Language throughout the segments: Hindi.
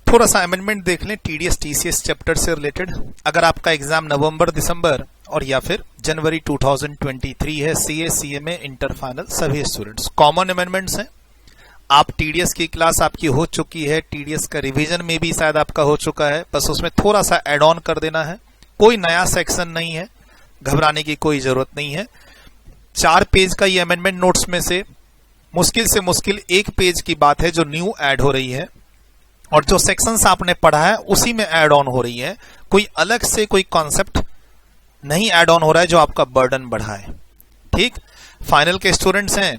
थोड़ा सा अमेंडमेंट देख लें टीडीएस टीसीएस चैप्टर से रिलेटेड। अगर आपका एग्जाम नवंबर दिसंबर और या फिर जनवरी 2023 है, सीए सीएमए इंटर फाइनल सभी स्टूडेंट्स, कॉमन अमेंडमेंट्स हैं। आप टीडीएस की क्लास आपकी हो चुकी है, टीडीएस का रिवीजन में भी शायद आपका हो चुका है, बस उसमें थोड़ा सा एड ऑन कर देना है। कोई नया सेक्शन नहीं है, घबराने की कोई जरूरत नहीं है। 4 पेज का ये अमेंडमेंट नोट्स में से मुश्किल 1 पेज की बात है जो न्यू ऐड हो रही है, और जो सेक्शंस आपने पढ़ा है उसी में ऐड ऑन हो रही है। कोई अलग से कोई कॉन्सेप्ट नहीं ऐड ऑन हो रहा है जो आपका बर्डन बढ़ाए। ठीक, फाइनल के स्टूडेंट्स हैं,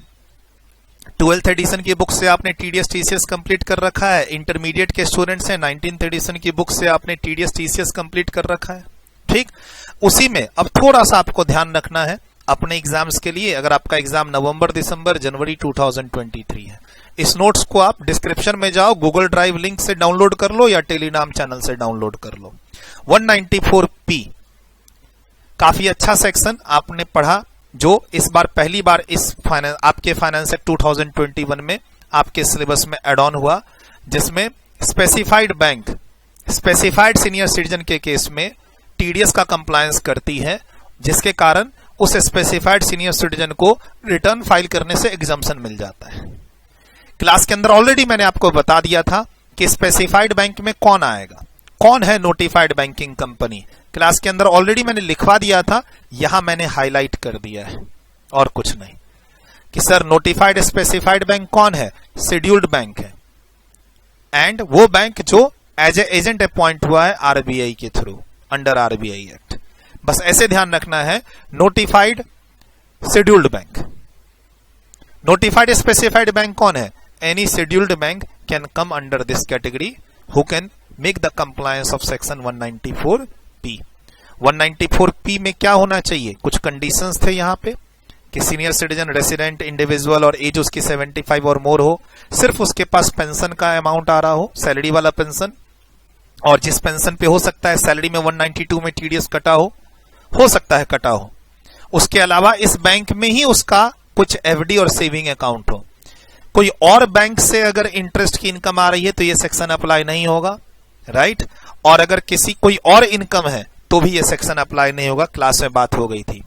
12th एडिशन की बुक से आपने टीडीएस टीसीएस कंप्लीट कर रखा है। इंटरमीडिएट के स्टूडेंट्स हैं, 19th एडिशन की बुक से आपने टीडीएस टीसीएस कंप्लीट कर रखा है। ठीक, उसी में अब थोड़ा सा आपको ध्यान रखना है अपने एग्जाम्स के लिए। अगर आपका एग्जाम नवंबर दिसंबर जनवरी 2023 है, इस नोट्स को आप डिस्क्रिप्शन में जाओ, गूगल ड्राइव लिंक से डाउनलोड कर लो या टेलीग्राम चैनल से डाउनलोड कर लो। 194P काफी अच्छा सेक्शन आपने पढ़ा, जो इस बार पहली बार इस आपके फाइनेंस एक्ट 2021 में आपके सिलेबस में एड ऑन हुआ, जिसमें specified bank specified senior citizen के केस में टीडीएस का कंप्लायंस करती है, जिसके कारण उस स्पेसिफाइड सीनियर सिटीजन को रिटर्न फाइल करने से एग्जम्पशन मिल जाता है। क्लास के अंदर ऑलरेडी मैंने आपको बता दिया था कि स्पेसिफाइड बैंक में कौन आएगा, कौन है नोटिफाइड बैंकिंग कंपनी। क्लास के अंदर ऑलरेडी मैंने लिखवा दिया था, यहां मैंने हाईलाइट कर दिया है और कुछ नहीं, कि सर नोटिफाइड स्पेसिफाइड बैंक कौन है, शेड्यूल्ड बैंक है, एंड वो बैंक जो एज ए एजेंट अपॉइंट हुआ है आरबीआई के थ्रू अंडर आरबीआई एक्ट। बस ऐसे ध्यान रखना है, notified scheduled bank. Notified specified bank कौन है, any scheduled bank can come under this category who can make the compliance of section 194P। 194P में क्या होना चाहिए, कुछ कंडीशंस थे यहाँ पे कि सीनियर सिटीजन, रेसिडेंट इंडिविजुअल और एज उसकी 75 और मोर हो, सिर्फ उसके पास पेंशन का अमाउंट आ रहा हो, सैलरी वाला पेंशन, और जिस पेंशन पे हो सकता है सैलरी में 192 में टीडीएस कटा हो सकता है कटा हो। उसके अलावा इस बैंक में ही उसका कुछ एफडी और सेविंग अकाउंट हो। कोई और बैंक से अगर इंटरेस्ट की इनकम आ रही है तो ये सेक्शन अप्लाई नहीं होगा, राइट। और अगर किसी कोई और इनकम है तो भी ये सेक्शन अप्लाई नहीं होगा, क्लास में बात हो गई थी।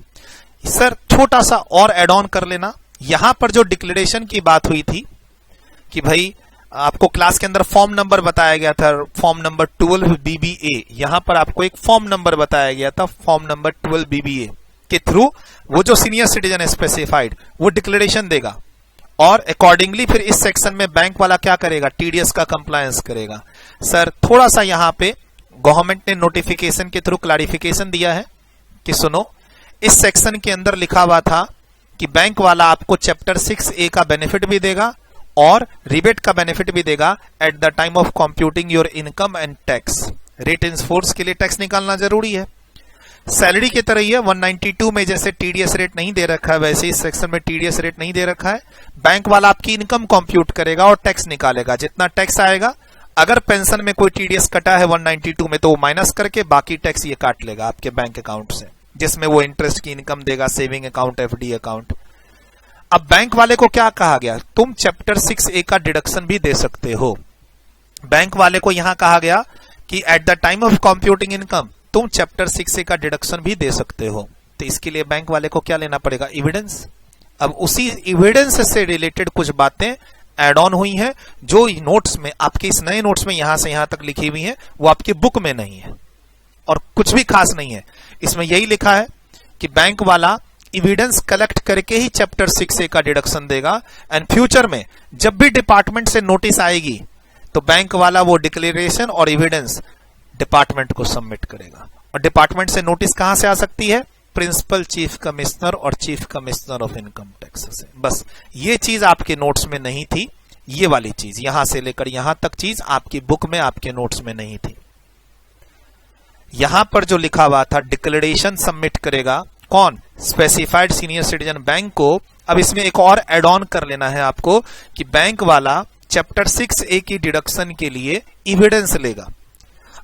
सर छोटा सा और एड ऑन कर लेना, यहां पर जो डिक्लेरेशन की बात हुई थी कि भाई आपको क्लास के अंदर फॉर्म नंबर बताया गया था, फॉर्म नंबर 12 BBA, यहां पर आपको एक फॉर्म नंबर बताया गया था, फॉर्म नंबर 12 BBA के थ्रू वो जो सीनियर सिटीजन है स्पेसिफाइड वो डिक्लेरेशन देगा, और अकॉर्डिंगली फिर इस सेक्शन में बैंक वाला क्या करेगा, टीडीएस का कंप्लायंस करेगा। सर थोड़ा सा यहां पे गवर्नमेंट ने नोटिफिकेशन के थ्रू क्लैरिफिकेशन दिया है कि सुनो, इस सेक्शन के अंदर लिखा हुआ था कि बैंक वाला आपको चैप्टर 6A का बेनिफिट भी देगा और रिबेट का बेनिफिट भी देगा at the time of computing your income and tax. Rate in force के लिए टैक्स निकालना जरूरी है, सैलरी की तरह ही है। 192 में जैसे टीडीएस रेट नहीं दे रखा है, वैसे इस सेक्शन में टीडीएस रेट नहीं दे रखा है। बैंक वाला आपकी इनकम कंप्यूट करेगा और टैक्स निकालेगा, जितना टैक्स आएगा, अगर पेंशन में कोई टीडीएस कटा है 192 में तो वो माइनस करके बाकी टैक्स ये काट लेगा आपके बैंक अकाउंट से, जिसमें वो इंटरेस्ट की इनकम देगा, सेविंग अकाउंट, एफडी अकाउंट। अब बैंक वाले को क्या कहा गया, तुम चैप्टर 6A का डिडक्शन भी दे सकते हो। बैंक वाले को यहां कहा गया कि at the time of computing income तुम चैप्टर 6A का डिडक्शन भी दे सकते हो। तो इसके लिए बैंक वाले को क्या लेना पड़ेगा, एविडेंस। अब उसी एविडेंस से रिलेटेड कुछ बातें एड ऑन हुई हैं, जो नोट्स में आपके इस नए नोट्स में यहां से यहां तक लिखी हुई हैं, वो आपकी बुक में नहीं है और कुछ भी खास नहीं है। इसमें यही लिखा है कि बैंक वाला एविडेंस कलेक्ट करके ही चैप्टर 6A का डिडक्शन देगा, एंड फ्यूचर में जब भी डिपार्टमेंट से नोटिस आएगी तो बैंक वाला वो डिक्लेरेशन और एविडेंस डिपार्टमेंट को सबमिट करेगा। और डिपार्टमेंट से नोटिस कहां से आ सकती है, प्रिंसिपल चीफ कमिश्नर और chief commissioner of income tax से। बस ये चीज आपके नोट्स में नहीं थी, ये वाली चीज यहां से लेकर यहां तक चीज आपकी बुक में आपके नोट्स में नहीं थी। यहां पर जो लिखा हुआ था डिक्लेरेशन सबमिट करेगा कौन, स्पेसिफाइड सीनियर सिटीजन बैंक को। अब इसमें एक और एड ऑन कर लेना है आपको कि बैंक वाला चैप्टर 6A की डिडक्शन के लिए एविडेंस लेगा।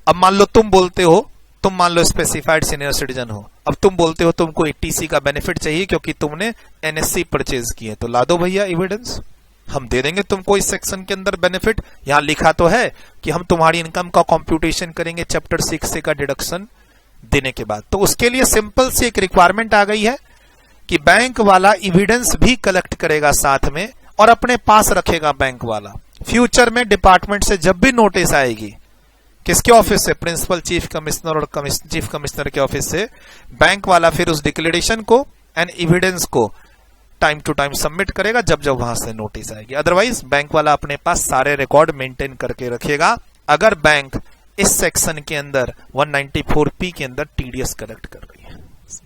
अब मान लो तुम बोलते हो, तुम मान लो स्पेसिफाइड सीनियर सिटीजन हो, अब तुम बोलते हो तुमको 80C का बेनिफिट चाहिए क्योंकि तुमने एनएससी परचेज की है, तो ला दो भैया एविडेंस। हम दे देंगे तुमको इस सेक्शन के अंदर बेनिफिट। यहां लिखा तो है कि हम तुम्हारी इनकम का कंप्यूटेशन करेंगे चैप्टर 6 से का डिडक्शन देने के बाद। तो उसके लिए सिंपल सी एक रिक्वायरमेंट आ गई है कि बैंक वाला एविडेंस भी कलेक्ट करेगा साथ में और अपने पास रखेगा बैंक वाला। फ्यूचर में डिपार्टमेंट से जब भी नोटिस आएगी, किसके ऑफिस से, प्रिंसिपल चीफ कमिश्नर और चीफ कमिश्नर के ऑफिस से, बैंक वाला फिर उस डिक्लेरेशन को एंड एविडेंस को टाइम टू टाइम सबमिट करेगा जब जब वहां से नोटिस आएगी। अदरवाइज बैंक वाला अपने पास सारे रिकॉर्ड मेंटेन करके रखेगा अगर बैंक इस सेक्शन के अंदर 194P के अंदर टीडीएस कलेक्ट कर रही है।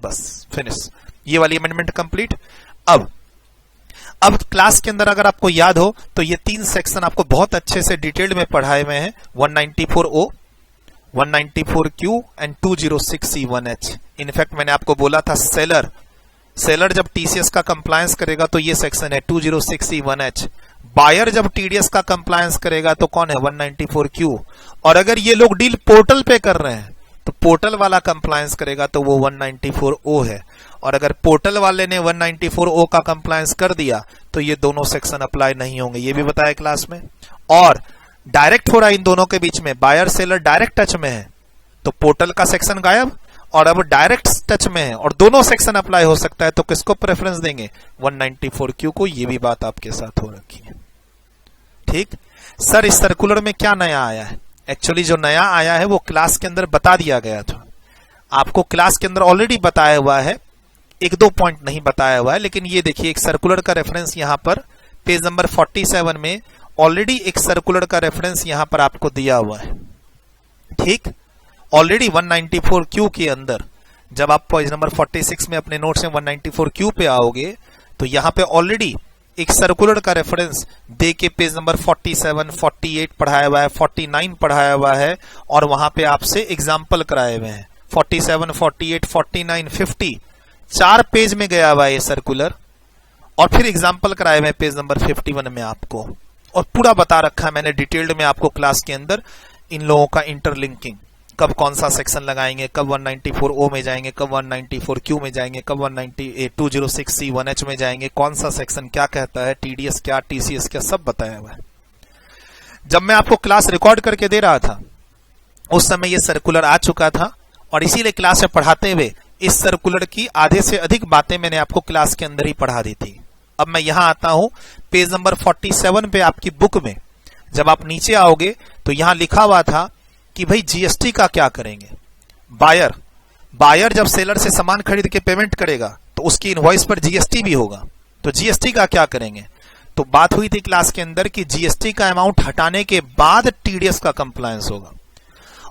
बस फिनिश, ये वाली अमेंडमेंट कंप्लीट। अब क्लास के अंदर अगर आपको याद हो तो ये 3 सेक्शन आपको बहुत अच्छे से डिटेल्ड में पढ़ाए हुए हैं, 194O, 194Q and 206C1H। In fact मैंने आपको बोला था सेलर जब टीसीएस का कंप्लायंस करेगा तो ये सेक्शन है 206C1H। बायर जब टीडीएस का कंप्लायंस करेगा तो कौन है, 194Q। और अगर ये लोग डील पोर्टल पे कर रहे हैं तो पोर्टल वाला कंप्लायंस करेगा तो वो 194O है। और अगर पोर्टल वाले ने 194O का कंप्लायंस कर दिया तो ये दोनों सेक्शन अप्लाई नहीं होंगे, ये भी बताया क्लास में। और डायरेक्ट हो रहा है इन दोनों के बीच में, बायर सेलर डायरेक्ट टच में है तो पोर्टल का सेक्शन गायब, और अब डायरेक्ट टच में है और दोनों सेक्शन अप्लाई हो सकता है तो किसको प्रेफरेंस देंगे, 194Q को। ये भी बात आपके साथ हो रखी है, ठीक। सर इस सर्कुलर में क्या नया आया है? एक्चुअली जो नया आया है वो क्लास के अंदर बता दिया गया था, आपको क्लास के अंदर ऑलरेडी बताया हुआ है, 1-2 पॉइंट नहीं बताया हुआ है। लेकिन ये देखिए एक सर्कुलर का रेफरेंस यहां पर पेज नंबर 47 में ऑलरेडी एक सर्कुलर का रेफरेंस यहां पर आपको दिया हुआ है, ठीक। ऑलरेडी 194Q के अंदर जब आप पेज नंबर 46 में अपने नोट्स में 194Q पे आओगे तो यहां पे ऑलरेडी एक सर्कुलर का रेफरेंस दे के पेज नंबर 47, 48 पढ़ाया हुआ है, 49 पढ़ाया हुआ है और वहां पे आपसे एग्जाम्पल कराए हुए हैं। 47, 48, 49, 50 4 पेज में गया हुआ है ये सर्कुलर और फिर एग्जाम्पल कराए हुए हैं पेज नंबर 51 में आपको, और पूरा बता रखा है मैंने डिटेल्ड में आपको क्लास के अंदर इन लोगों का इंटरलिंकिंग, कब कौन सा सेक्शन लगाएंगे, कब 194O में जाएंगे, कब 194Q में जाएंगे, कब 206C1H में जाएंगे, कौन सा सेक्शन क्या कहता है, टीडीएस क्या, टीसीएस क्या, सब बताया हुआ है। जब मैं आपको क्लास रिकॉर्ड करके दे रहा था उस समय ये सर्कुलर आ चुका था और इसीलिए क्लास में पढ़ाते हुए इस सर्कुलर की आधे से अधिक बातें मैंने आपको क्लास के अंदर ही पढ़ा दी थी। अब मैं यहां आता हूं पेज नंबर 47 पे आपकी बुक में, जब आप नीचे आओगे तो यहां लिखा हुआ था कि भाई जीएसटी का क्या करेंगे। बायर जब सेलर से सामान खरीद के पेमेंट करेगा तो उसकी इनवॉइस पर जीएसटी भी होगा, तो जीएसटी का क्या करेंगे। तो बात हुई थी क्लास के अंदर कि जीएसटी का अमाउंट हटाने के बाद टीडीएस का कंप्लायंस होगा,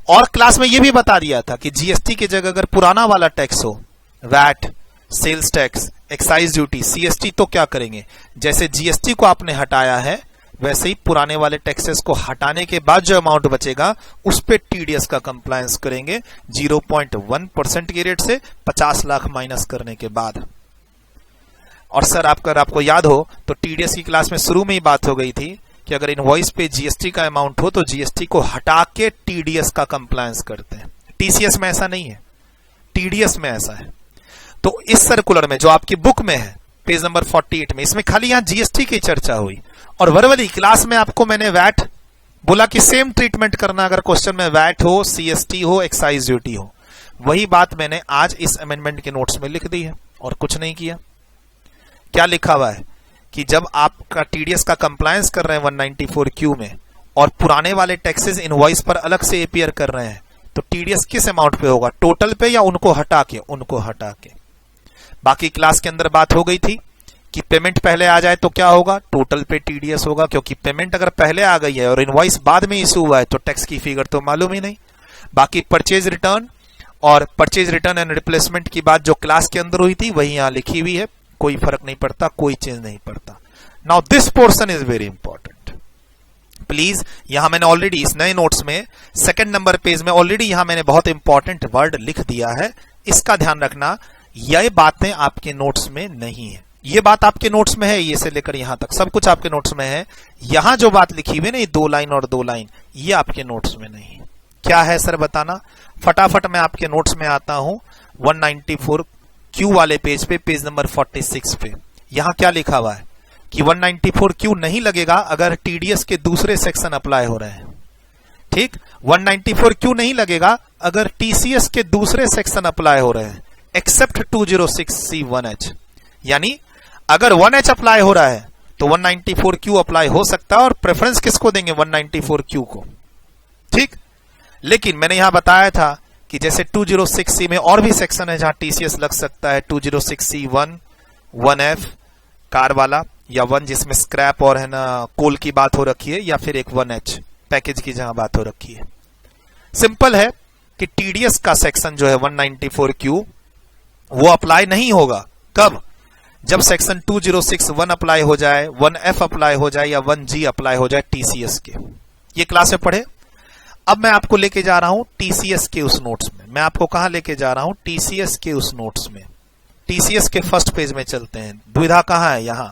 और क्लास में यह भी बता दिया था कि जीएसटी की जगह अगर पुराना वाला टैक्स हो, VAT, sales tax, excise duty, CST, तो क्या करेंगे, जैसे जीएसटी को आपने हटाया है वैसे ही पुराने वाले टैक्सेस को हटाने के बाद जो अमाउंट बचेगा उस पे टीडीएस का कंप्लायंस करेंगे 0.1% के रेट से 50 लाख माइनस करने के बाद। और सर आपको याद हो तो टीडीएस की क्लास में शुरू में ही बात हो गई थी कि अगर इनवॉइस पे जीएसटी का अमाउंट हो तो जीएसटी को हटा के टीडीएस का कंप्लायंस करते हैं। टीसीएस में ऐसा नहीं है, टीडीएस में ऐसा है। तो इस सर्कुलर में जो आपकी बुक में है पेज नंबर 48 में, इसमें खाली यहां जीएसटी की चर्चा हुई और वर्बली क्लास में आपको मैंने वैट बोला कि सेम ट्रीटमेंट करना, अगर क्वेश्चन में वैट हो, सीएसटी हो, एक्साइज ड्यूटी हो। वही बात मैंने आज इस अमेंडमेंट के नोट्स में लिख दी है और कुछ नहीं किया। क्या लिखा हुआ है कि जब आपका टीडीएस का कंप्लायंस कर रहे हैं 194Q में और पुराने वाले टैक्सेस इनवॉइस पर अलग से अपीयर कर रहे हैं तो टीडीएस किस अमाउंट पे होगा, टोटल पे या उनको हटा के, उनको हटा के। बाकी क्लास के अंदर बात हो गई थी कि पेमेंट पहले आ जाए तो क्या होगा, टोटल पे टीडीएस होगा, क्योंकि पेमेंट अगर पहले आ गई है और इनवॉइस बाद में इशू हुआ है तो टैक्स की फिगर तो मालूम ही नहीं। बाकी परचेज रिटर्न और परचेज रिटर्न एंड रिप्लेसमेंट की बात जो क्लास के अंदर हुई थी वही यहां लिखी हुई है, कोई फर्क नहीं पड़ता, कोई चेंज नहीं पड़ता। Now this portion is very important, please. यहां मैंने ऑलरेडी इस नए नोट्स में 2nd नंबर पेज में ऑलरेडी यहां मैंने बहुत इंपॉर्टेंट वर्ड लिख दिया है, इसका ध्यान रखना। ये बातें आपके नोट्स में नहीं है, ये बात आपके नोट्स में है, ये से लेकर यहां तक सब कुछ आपके नोट्स में है। यहां जो बात लिखी हुई है ना, 2 लाइन और 2 लाइन, ये आपके नोट्स में नहीं है। क्या है सर बताना, फटाफट मैं आपके नोट्स में आता हूं 194Q वाले पेज पे, पेज नंबर 46 पे। यहां क्या लिखा हुआ है, कि 194Q नहीं लगेगा अगर टीडीएस के दूसरे सेक्शन अप्लाई हो रहे हैं। ठीक, 194Q नहीं लगेगा अगर टीसीएस के दूसरे सेक्शन अप्लाई हो रहे हैं एक्सेप्ट 206C1H। यानी अगर 1H अप्लाई हो रहा है तो 194Q अप्लाई हो सकता है और प्रेफरेंस किसको देंगे? 194Q को। ठीक, लेकिन मैंने यहां बताया था कि जैसे 206C में और भी सेक्शन है जहां टीसीएस लग सकता है, 206C1, 1F कार वाला, या 1 जिसमें स्क्रैप और है ना कोल की बात हो रखी है, या फिर एक 1H पैकेज की जहां बात हो रखी है। सिंपल है कि टीडीएस का सेक्शन जो है 194Q वो अप्लाई नहीं होगा। कब? जब सेक्शन 2061 अप्लाई हो जाए, 1F अप्लाई हो जाए या 1G अप्लाई हो जाए टीसीएस के। ये क्लास में पढ़े। अब मैं आपको लेके जा रहा हूं टीसीएस के उस नोट्स में। मैं आपको कहां लेके जा रहा हूं? टीसीएस के उस नोट्स में। टीसीएस के फर्स्ट पेज में चलते हैं। दुविधा कहां है? यहां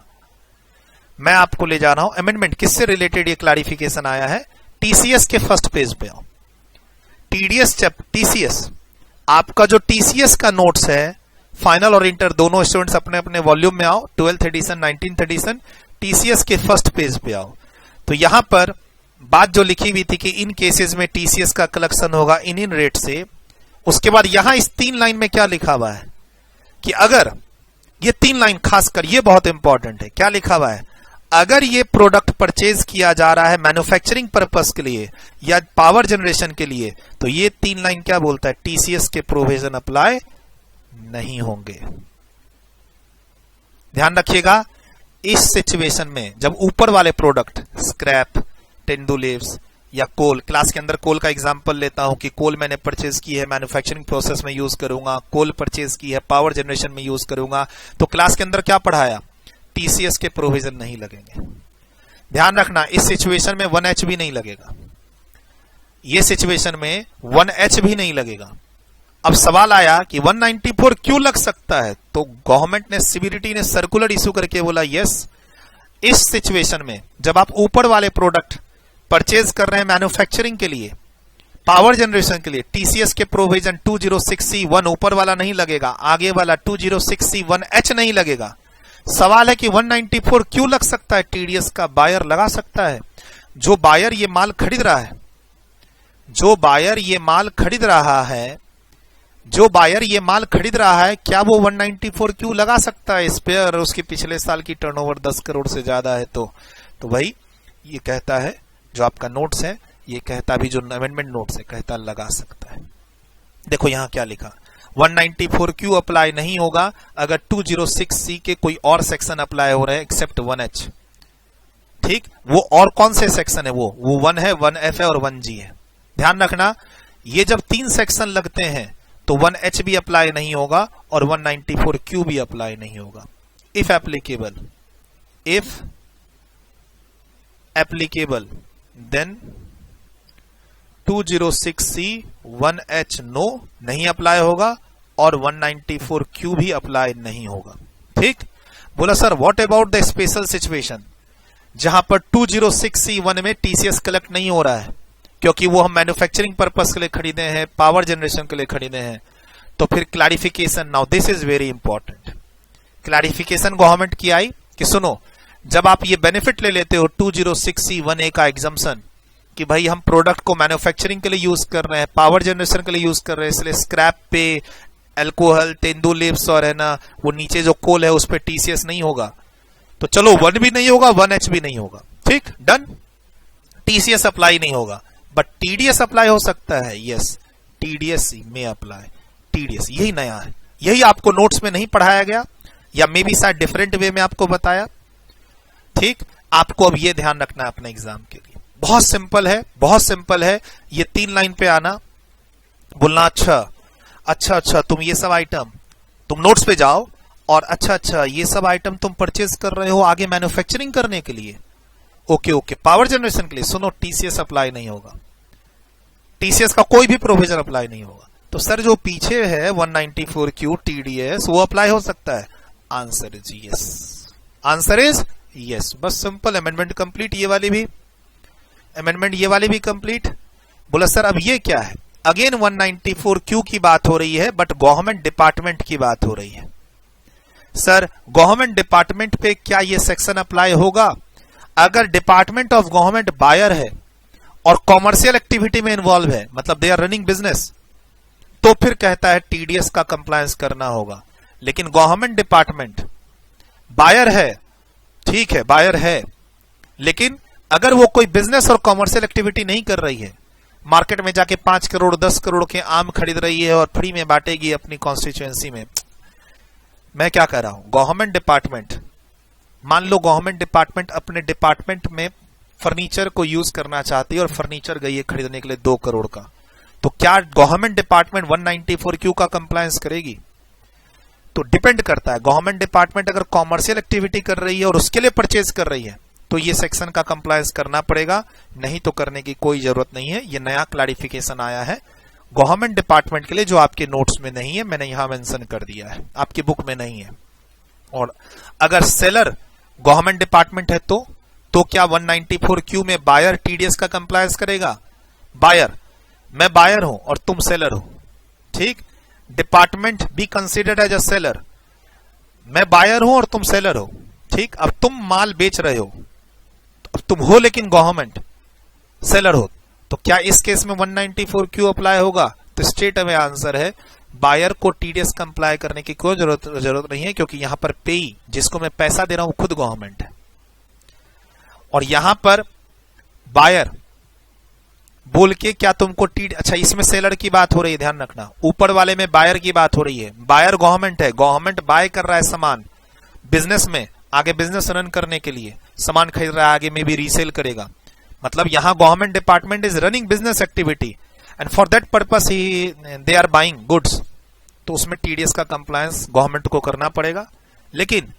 मैं आपको ले जा रहा हूं। अमेंडमेंट किससे रिलेटेड ये क्लैरिफिकेशन आया है? टीसीएस के फर्स्ट पेज पे आओ। टीसीएस आपका जो टीसीएस का नोट्स है, फाइनल और इंटर दोनों स्टूडेंट्स अपने अपने वॉल्यूम में आओ। 12th edition, 19th edition, TCS के फर्स्ट पेज पे आओ। तो यहां पर बात जो लिखी हुई थी कि इन केसेस में टीसीएस का कलेक्शन होगा इन रेट से, उसके बाद यहां इस 3 लाइन में क्या लिखा हुआ है कि अगर ये 3 लाइन खासकर ये बहुत इंपॉर्टेंट है। क्या लिखा हुआ है? अगर ये प्रोडक्ट परचेज किया जा रहा है मैन्युफैक्चरिंग पर्पस के लिए या पावर जनरेशन के लिए, तो ये 3 लाइन क्या बोलता है? टीसीएस के प्रोविजन अप्लाई नहीं होंगे। ध्यान रखिएगा, इस सिचुएशन में जब ऊपर वाले प्रोडक्ट स्क्रैप, टेंडुलेव्स या कोल, क्लास के अंदर कोल का एग्जांपल लेता हूं कि कोल मैंने परचेज की है, मैन्युफैक्चरिंग प्रोसेस में यूज करूंगा, कोल परचेज की है, पावर जनरेशन में यूज करूंगा, तो क्लास के अंदर क्या पढ़ाया? टीसीएस के प्रोविजन नहीं लगेंगे। ध्यान रखना, इस सिचुएशन में 1H भी नहीं लगेगा, ये सिचुएशन में 1H भी नहीं लगेगा। अब सवाल आया कि 194 क्यों लग सकता है? तो गवर्नमेंट ने, सीबीडीटी ने सर्कुलर इशू करके बोला यस, इस सिचुएशन में जब आप ऊपर वाले प्रोडक्ट परचेज कर रहे हैं मैन्युफैक्चरिंग के लिए, पावर जनरेशन के लिए, टीसीएस के प्रोविजन 206C1 ऊपर वाला नहीं लगेगा, आगे वाला 206C1H नहीं लगेगा। सवाल है कि 194 क्यों लग सकता है? टीडीएस का बायर लगा सकता है। जो बायर ये माल खरीद रहा है, जो बायर ये माल खरीद रहा है, जो बायर ये माल खरीद रहा है, क्या वो 194 क्यों लगा सकता है? स्पेयर उसकी पिछले साल की टर्नओवर 10 करोड़ से ज्यादा है तो भाई ये कहता है, जो आपका नोट्स है ये कहता भी, जो अमेंडमेंट नोट्स है कहता लगा सकता है। देखो यहां क्या लिखा, 194 क्यों अप्लाई नहीं होगा अगर 206C के कोई और सेक्शन अप्लाई हो रहे हैं एक्सेप्ट 1H। ठीक, वो और कौन से सेक्शन है? वो 1 है, 1F है और 1G है। ध्यान रखना, ये जब 3 सेक्शन लगते हैं तो 1H भी अप्लाई नहीं होगा और 194 क्यू भी अप्लाई नहीं होगा। If applicable then 206C 1H no नहीं अप्लाई होगा और 194 क्यू भी अप्लाई नहीं होगा। ठीक, बोला sir what about the special situation जहां पर 206C1 में टीसीएस कलेक्ट नहीं हो रहा है क्योंकि वो हम मैन्युफैक्चरिंग पर्पस के लिए खरीदे हैं, पावर जनरेशन के लिए खरीदे हैं। तो फिर clarification, now this is very important. Clarification government की आई कि सुनो, जब आप ये बेनिफिट ले लेते हो 206C1A का एग्जम्पशन कि भाई हम प्रोडक्ट को मैन्युफैक्चरिंग के लिए यूज कर रहे हैं, पावर जनरेशन के लिए यूज कर रहे हैं, इसलिए स्क्रैप पे, एल्कोहल, तेंदुलिप्स और है ना वो नीचे जो कोल है उस पर टीसीएस नहीं होगा, तो चलो 1 भी नहीं होगा, 1H भी नहीं होगा। ठीक, डन, टीसीएस अप्लाई नहीं होगा, बट टीडीएस अप्लाई हो सकता है। यस, टीडीएस में अप्लाई, टीडीएस यही नया है, यही आपको नोट्स में नहीं पढ़ाया गया या मे बी शायद डिफरेंट वे में आपको बताया। ठीक, आपको अब ये ध्यान रखना है अपने एग्जाम के लिए। बहुत सिंपल है, बहुत सिंपल है। ये 3 लाइन पे आना, बोलना अच्छा तुम ये सब आइटम, तुम नोट्स पे जाओ और अच्छा ये सब आइटम तुम परचेज कर रहे हो आगे मैन्युफैक्चरिंग करने के लिए। ओके, पावर जनरेशन के लिए सुनो, टीसीएस अप्लाई नहीं होगा, टीसीएस का कोई भी प्रोविजन अप्लाई नहीं होगा। तो सर जो पीछे है 194 क्यू टीडीएस वो अप्लाई हो सकता है? Answer is yes, answer is yes. बस सिंपल, अमेंडमेंट कंप्लीट, ये वाली भी अमेंडमेंट, ये वाली भी कंप्लीट। बोला सर अब ये क्या है? अगेन 194 क्यू की बात हो रही है बट गवर्नमेंट डिपार्टमेंट की बात हो रही है। सर गवर्नमेंट डिपार्टमेंट पे क्या ये सेक्शन अप्लाई होगा? अगर डिपार्टमेंट ऑफ गवर्नमेंट बायर है और कॉमर्शियल एक्टिविटी में इन्वॉल्व है, मतलब दे आर रनिंग बिजनेस, तो फिर कहता है टीडीएस का कंप्लायंस करना होगा। लेकिन गवर्नमेंट डिपार्टमेंट बायर है, ठीक है बायर है, लेकिन अगर वो कोई बिजनेस और कॉमर्शियल एक्टिविटी नहीं कर रही है, मार्केट में जाके 5 करोड़ 10 करोड़ के आम खरीद रही है और फ्री में बांटेगी अपनी कॉन्स्टिट्यूएंसी में, मैं क्या कह रहा हूं, गवर्नमेंट डिपार्टमेंट, मान लो गवर्नमेंट डिपार्टमेंट अपने डिपार्टमेंट में फर्नीचर को यूज करना चाहती है और फर्नीचर गई है खरीदने के लिए 2 करोड़ का, तो क्या गवर्नमेंट डिपार्टमेंट 194Q का कंप्लायंस करेगी? तो डिपेंड करता है। गवर्नमेंट डिपार्टमेंट अगर कॉमर्शियल एक्टिविटी कर रही है और उसके लिए परचेज कर रही है तो ये सेक्शन का कंप्लायंस करना पड़ेगा, नहीं तो करने की कोई जरूरत नहीं है। ये नया क्लैरिफिकेशन आया है गवर्नमेंट डिपार्टमेंट के लिए जो आपके नोट्स में नहीं है, मैंने यहां मेंशन कर दिया है, आपकी बुक में नहीं है। और अगर सेलर गवर्नमेंट डिपार्टमेंट है तो क्या 194Q में बायर टीडीएस का कंप्लायंस करेगा? बायर, मैं बायर हूं और तुम सेलर हो, ठीक, department be considered as a seller, मैं बायर हूं और तुम सेलर हो, ठीक, अब तुम माल बेच रहे हो, अब तुम हो लेकिन गवर्नमेंट सेलर हो, तो क्या इस केस में 194Q अप्लाई होगा? तो स्ट्रेट अवे आंसर है बायर को टीडीएस कंप्लाई करने की कोई जरूरत नहीं है, क्योंकि यहां पर पेई, जिसको मैं पैसा दे रहा हूं, खुद गवर्नमेंट है। और यहां पर बायर बोल के क्या तुमको अच्छा, इसमें सेलर की बात हो रही है, ध्यान रखना, ऊपर वाले में बायर की बात हो रही है। बायर गवर्नमेंट है, गवर्नमेंट बाय कर रहा है सामान बिजनेस में, आगे बिजनेस रन करने के लिए सामान खरीद रहा है, आगे में भी रीसेल करेगा, मतलब यहां government department is running business activity and for that purpose ही दे आर बाइंग गुड्स, तो उसमें टीडीएस का कंप्लायंस गवर्नमेंट को करना पड़ेगा। लेकिन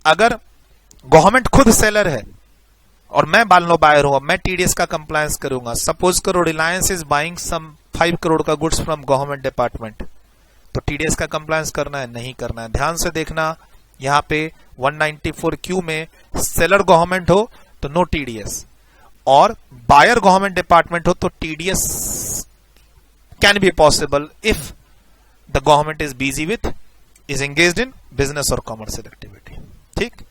अगर गवर्नमेंट खुद सेलर है और मैं मान लो बायर हूं, मैं टीडीएस का कंप्लायंस करूंगा, सपोज करो Reliance is buying some 5 crore का गुड्स फ्रॉम गवर्नमेंट डिपार्टमेंट, तो टीडीएस का कंप्लायंस करना है, नहीं करना है? ध्यान से देखना, यहां पे 194Q में सेलर गवर्नमेंट हो तो नो टीडीएस, और बायर गवर्नमेंट डिपार्टमेंट हो तो TDS can be possible if the government is busy with, is engaged in business और कॉमर्शियल एक्टिविटी, ठीक।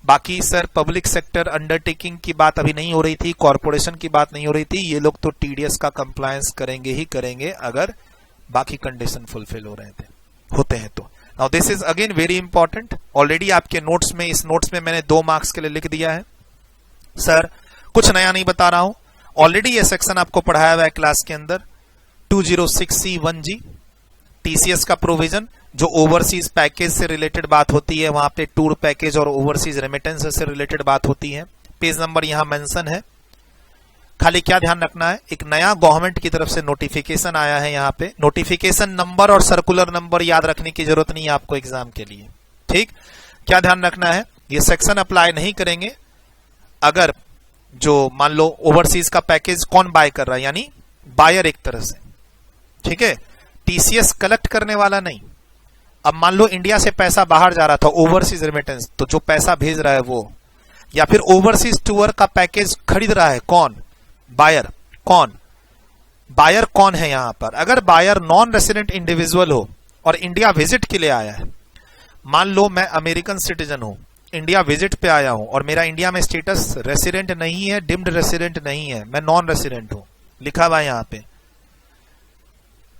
बाकी सर पब्लिक सेक्टर अंडरटेकिंग की बात अभी नहीं हो रही थी, कॉर्पोरेशन की बात नहीं हो रही थी, ये लोग तो टीडीएस का कंप्लायंस करेंगे ही करेंगे अगर बाकी कंडीशन फुलफिल हो रहे होते हैं तो। Now this is again very important, already आपके नोट्स में, इस नोट्स में मैंने 2 मार्क्स के लिए लिख दिया है। सर कुछ नया नहीं बता रहा हूं, ऑलरेडी ये सेक्शन आपको पढ़ाया हुआ है क्लास के अंदर। 206C1G टीसीएस का प्रोविजन, जो ओवरसीज पैकेज से रिलेटेड बात होती है, वहां पे टूर पैकेज और ओवरसीज रेमिटेंस से रिलेटेड बात होती है। पेज नंबर यहां मेंशन है, खाली क्या ध्यान रखना है, एक नया गवर्नमेंट की तरफ से नोटिफिकेशन आया है, यहाँ पे नोटिफिकेशन नंबर और सर्कुलर नंबर याद रखने की जरूरत नहीं है आपको एग्जाम के लिए, ठीक। क्या ध्यान रखना है, ये सेक्शन अप्लाई नहीं करेंगे अगर जो मान लो ओवरसीज का पैकेज कौन बाय कर रहा है, यानी बायर एक तरह से, ठीक है, टीसीएस कलेक्ट करने वाला नहीं। अब मान लो इंडिया से पैसा बाहर जा रहा था, ओवरसीज रेमिटेंस, तो जो पैसा भेज रहा है वो, या फिर ओवरसीज टूर का पैकेज खरीद रहा है कौन, बायर। कौन बायर कौन है यहां पर? अगर बायर नॉन रेसिडेंट इंडिविजुअल हो और इंडिया विजिट के लिए आया है, मान लो मैं अमेरिकन सिटीजन हूं, इंडिया विजिट पे आया हूं और मेरा इंडिया में स्टेटस रेसिडेंट नहीं है, डिम्ड रेसिडेंट नहीं है, मैं नॉन रेसिडेंट हूं, लिखा हुआ है यहां पे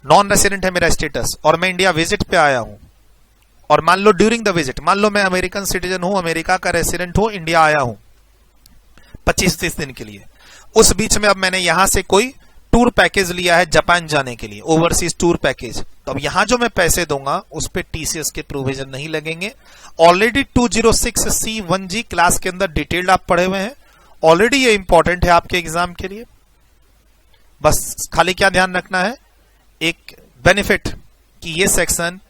नॉन रेसिडेंट है मेरा स्टेटस, और मैं इंडिया विजिट पे आया हूं, और मान लो ड्यूरिंग द विजिट, मान लो मैं अमेरिकन सिटीजन हूं, अमेरिका का रेसिडेंट हूं, इंडिया आया हूं 25-30 दिन के लिए, उस बीच में अब मैंने यहां से कोई टूर पैकेज लिया है जापान जाने के लिए, ओवरसीज टूर पैकेज, तो अब यहां जो मैं पैसे दूंगा उस पे टीसीएस के प्रोविजन नहीं लगेंगे। ऑलरेडी 206C1G क्लास के अंदर डिटेल्ड आप पढ़े हुए हैं, ऑलरेडी ये इंपॉर्टेंट है आपके एग्जाम के लिए। बस खाली क्या ध्यान रखना है, एक बेनिफिट कि ये सेक्शन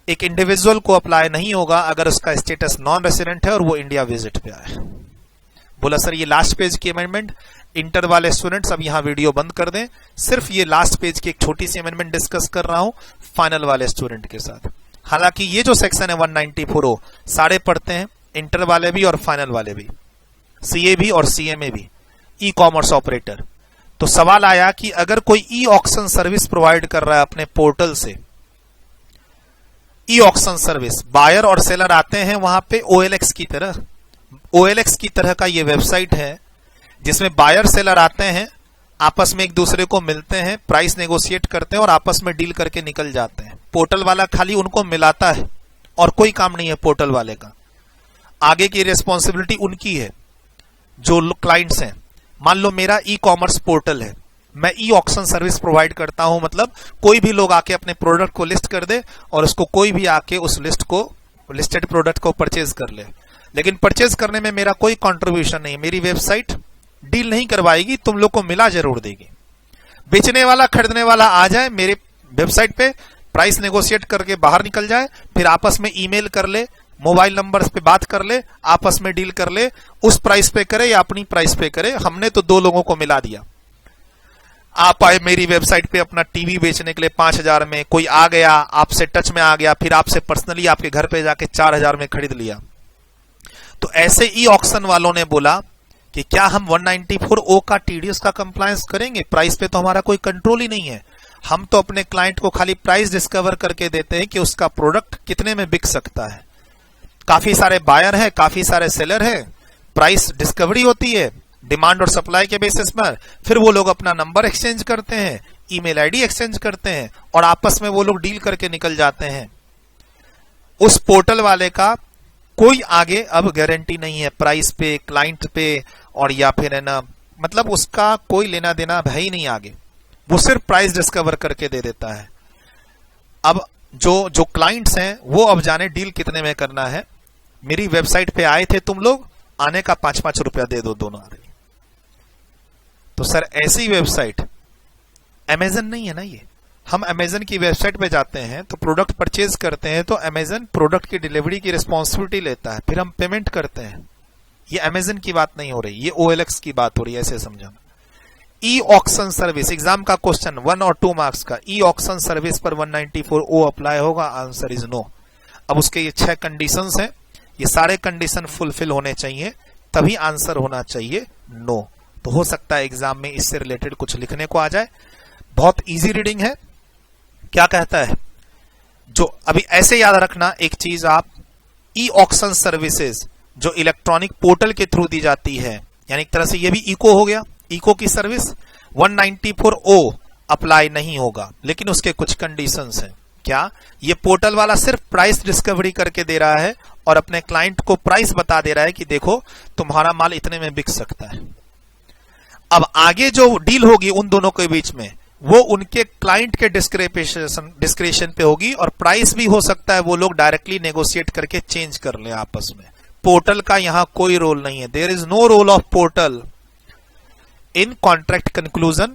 एक इंडिविजुअल को अप्लाई नहीं होगा अगर उसका स्टेटस नॉन रेसिडेंट है और वो इंडिया विजिट पे आए। बोला सर ये लास्ट पेज की अमेंडमेंट, इंटर वाले स्टूडेंट्स अब यहां वीडियो बंद कर दें, सिर्फ ये लास्ट पेज की एक छोटी सी अमेंडमेंट डिस्कस कर रहा हूं फाइनल वाले स्टूडेंट के साथ। हालांकि ये जो सेक्शन है 194 सारे पढ़ते हैं, इंटर वाले भी और फाइनल वाले भी, सीए भी और सीएमए भी, ई कॉमर्स ऑपरेटर। तो सवाल आया कि अगर कोई ई ऑक्शन सर्विस प्रोवाइड कर रहा है अपने पोर्टल से, ई ऑक्शन सर्विस, बायर और सेलर आते हैं वहां पे OLX की तरह। OLX की तरह का ये वेबसाइट है जिसमें बायर सेलर आते हैं, आपस में एक दूसरे को मिलते हैं, प्राइस नेगोशिएट करते हैं और आपस में डील करके निकल जाते हैं। पोर्टल वाला खाली उनको मिलाता है और कोई काम नहीं है पोर्टल वाले का। आगे की रिस्पॉन्सिबिलिटी उनकी है जो क्लाइंट्स हैं। मान लो मेरा ई कॉमर्स पोर्टल है, मैं ई ऑक्शन सर्विस प्रोवाइड करता हूं, मतलब कोई भी लोग आके अपने प्रोडक्ट को लिस्ट कर दे और उसको कोई भी आके उस लिस्टेड प्रोडक्ट को परचेज कर ले। लेकिन परचेज करने में मेरा कोई कंट्रीब्यूशन नहीं है, मेरी वेबसाइट डील नहीं करवाएगी, तुम लोग को मिला जरूर देगी। बेचने वाला खरीदने वाला आ जाए मेरे वेबसाइट पे, प्राइस नेगोशिएट करके बाहर निकल जाए, फिर आपस में ईमेल कर ले, मोबाइल नंबर पे बात कर ले, आपस में डील कर ले, उस प्राइस पे करे या अपनी प्राइस पे करे, हमने तो दो लोगों को मिला दिया। आप आए मेरी वेबसाइट पे अपना टीवी बेचने के लिए 5,000 में, कोई आ गया आपसे टच में आ गया, फिर आपसे पर्सनली आपके घर पे जाके 4,000 में खरीद लिया। तो ऐसे ई ऑक्शन वालों ने बोला कि क्या हम 194O का TDS का कंप्लायंस करेंगे? प्राइस पे तो हमारा कोई कंट्रोल ही नहीं है, हम तो अपने क्लाइंट को खाली प्राइस डिस्कवर करके देते हैं कि उसका प्रोडक्ट कितने में बिक सकता है। काफी सारे बायर हैं, काफी सारे सेलर हैं, प्राइस डिस्कवरी होती है डिमांड और सप्लाई के बेसिस पर, फिर वो लोग अपना नंबर एक्सचेंज करते हैं, ईमेल आईडी एक्सचेंज करते हैं और आपस में वो लोग डील करके निकल जाते हैं। उस पोर्टल वाले का कोई आगे अब गारंटी नहीं है प्राइस पे, क्लाइंट पे, और या फिर है ना, मतलब उसका कोई लेना देना है ही नहीं आगे, वो सिर्फ प्राइस डिस्कवर करके दे देता है। अब जो क्लाइंट्स हैं वो अब जाने डील कितने में करना है। मेरी वेबसाइट पे आए थे तुम लोग, आने का 5-5 रुपया दे दो दोनों आदमी। तो सर ऐसी वेबसाइट अमेजन नहीं है ना ये। हम अमेजन की वेबसाइट पे जाते हैं तो प्रोडक्ट परचेज करते हैं तो अमेजन प्रोडक्ट की डिलीवरी की रिस्पॉन्सिबिलिटी लेता है, फिर हम पेमेंट करते हैं। ये अमेजन की बात नहीं हो रही, ये OLX की बात हो रही है, ऐसे समझाना। ई ऑक्शन सर्विस, एग्जाम का क्वेश्चन 1 और 2 मार्क्स का, ई ऑक्शन सर्विस पर 194O अप्लाई होगा? Answer is no. अब उसके ये 6 कंडीशंस हैं, ये सारे कंडीशन फुलफिल होने चाहिए तभी आंसर होना चाहिए नो। तो हो सकता है एग्जाम में इससे रिलेटेड कुछ लिखने को आ जाए। बहुत इजी रीडिंग है। क्या कहता है, जो अभी ऐसे याद रखना एक चीज, आप ई ऑक्शन सर्विसेज जो इलेक्ट्रॉनिक पोर्टल के थ्रू दी जाती है, यानी एक तरह से ये भी इको हो गया, इको की सर्विस, 194O अप्लाई नहीं होगा, लेकिन उसके कुछ कंडीशंस हैं। क्या? ये पोर्टल वाला सिर्फ प्राइस डिस्कवरी करके दे रहा है और अपने क्लाइंट को प्राइस बता दे रहा है कि देखो तुम्हारा माल इतने में बिक सकता है। अब आगे जो डील होगी उन दोनों के बीच में, वो उनके क्लाइंट के डिस्क्रिप्शन पे होगी और प्राइस भी हो सकता है वो लोग डायरेक्टली नेगोशिएट करके चेंज कर ले आपस में। पोर्टल का यहां कोई रोल नहीं है। There is no role of portal in contract conclusion,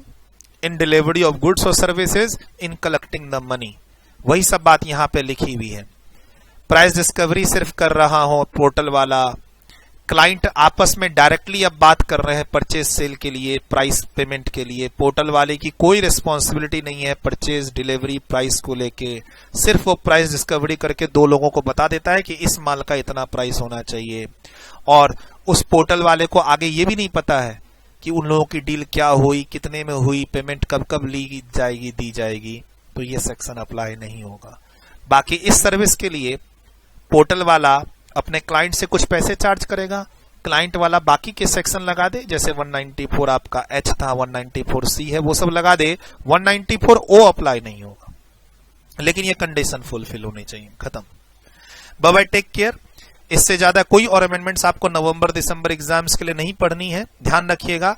in delivery of goods और services, in collecting the money. वही सब बात यहां पे लिखी हुई है। प्राइस डिस्कवरी सिर्फ कर रहा हो पोर्टल वाला, क्लाइंट आपस में डायरेक्टली अब बात कर रहे हैं परचेज सेल के लिए, प्राइस पेमेंट के लिए। पोर्टल वाले की कोई रिस्पॉन्सिबिलिटी नहीं है परचेज डिलीवरी प्राइस को लेके, सिर्फ वो प्राइस डिस्कवरी करके दो लोगों को बता देता है कि इस माल का इतना प्राइस होना चाहिए। और उस पोर्टल वाले को आगे ये भी नहीं पता है कि उन लोगों की डील क्या हुई, कितने में हुई, पेमेंट कब कब ली जाएगी, दी जाएगी। तो ये सेक्शन अप्लाई नहीं होगा। बाकी इस सर्विस के लिए पोर्टल वाला अपने क्लाइंट से कुछ पैसे चार्ज करेगा, क्लाइंट वाला बाकी के सेक्शन लगा दे, जैसे 194 आपका H था, 194C है, वो सब लगा दे। 194O अप्लाई नहीं होगा, लेकिन ये कंडीशन फुलफिल होनी चाहिए। खत्म। Bye bye, take care. इससे ज्यादा कोई और अमेंडमेंट्स आपको नवंबर दिसंबर एग्जाम्स के लिए नहीं पढ़नी है। ध्यान रखिएगा,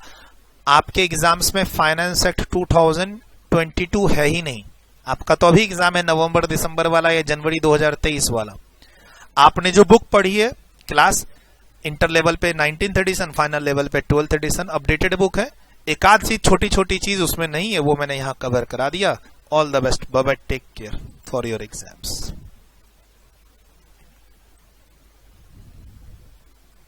आपके एग्जाम्स में फाइनेंस एक्ट 2022 है ही नहीं। आपका तो अभी एग्जाम है नवंबर दिसंबर वाला या जनवरी 2023 वाला। आपने जो बुक पढ़ी है क्लास, इंटर लेवल पे 19th एडिशन, फाइनल लेवल पे 12th एडिशन, अपडेटेड बुक है। एक आध सी छोटी छोटी चीज उसमें नहीं है, वो मैंने यहां कवर करा दिया। All the best, bye bye, take care for your exams.